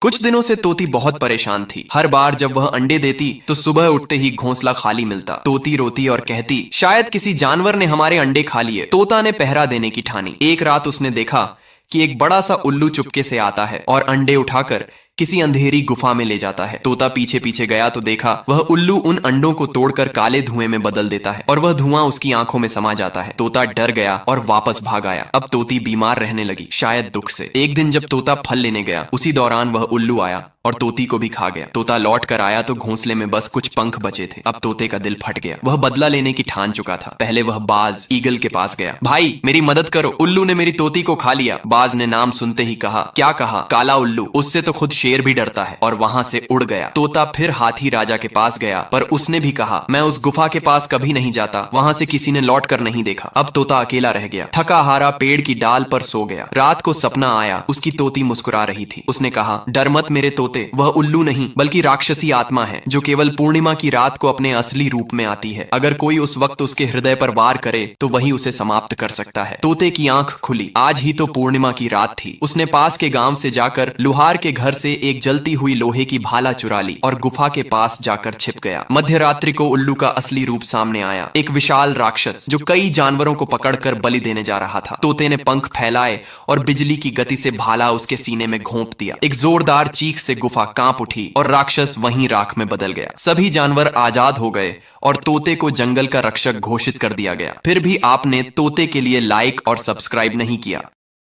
कुछ दिनों से तोती बहुत परेशान थी। हर बार जब वह अंडे देती तो सुबह उठते ही घोंसला खाली मिलता। तोती रोती और कहती, शायद किसी जानवर ने हमारे अंडे खा लिए। तोता ने पहरा देने की ठानी। एक रात उसने देखा कि एक बड़ा सा उल्लू चुपके से आता है और अंडे उठाकर किसी अंधेरी गुफा में ले जाता है। तोता पीछे पीछे गया तो देखा वह उल्लू उन अंडों को तोड़कर काले धुएं में बदल देता है और वह धुआं उसकी आंखों में समा जाता है। तोता डर गया और वापस भाग आया। अब तोती बीमार रहने लगी, शायद दुख से। एक दिन जब तोता फल लेने गया, उसी दौरान वह उल्लू आया और तोती को भी खा गया। तोता लौट कर आया तो घोंसले में बस कुछ पंख बचे थे। अब तोते का दिल फट गया। वह बदला लेने की ठान चुका था। पहले वह बाज ईगल के पास गया। भाई मेरी मदद करो, उल्लू ने मेरी तोती को खा लिया। बाज ने नाम सुनते ही कहा, क्या कहा? काला उल्लू, उससे तो खुद शेर भी डरता है, और वहां से उड़ गया। तोता फिर हाथी राजा के पास गया, पर उसने भी कहा, मैं उस गुफा के पास कभी नहीं जाता, वहां से किसी ने लौट कर नहीं देखा। अब तोता अकेला रह गया। थका हारा पेड़ की डाल पर सो गया। रात को सपना आया, उसकी तोती मुस्कुरा रही थी। उसने कहा, डर मत मेरे तोते, वह उल्लू नहीं बल्कि राक्षसी आत्मा है जो केवल पूर्णिमा की रात को अपने असली रूप में आती है। अगर कोई उस वक्त उसके हृदय पर वार करे तो वही उसे समाप्त कर सकता है। तोते की आंख खुली। आज ही तो पूर्णिमा की रात थी। उसने पास के गांव से जाकर लुहार के घर से एक जलती हुई लोहे की भाला चुरा ली और गुफा के पास जाकर छिप गया। मध्य रात्रि को उल्लू का असली रूप सामने आया, एक विशाल राक्षस जो कई जानवरों को पकड़कर बलि देने जा रहा था। तोते ने पंख फैलाए और बिजली की गति से भाला उसके सीने में घोंप दिया। एक जोरदार चीख से गुफा कांप उठी और राक्षस वहीं राख में बदल गया। सभी जानवर आजाद हो गए और तोते को जंगल का रक्षक घोषित कर दिया गया। फिर भी आपने तोते के लिए लाइक और सब्सक्राइब नहीं किया।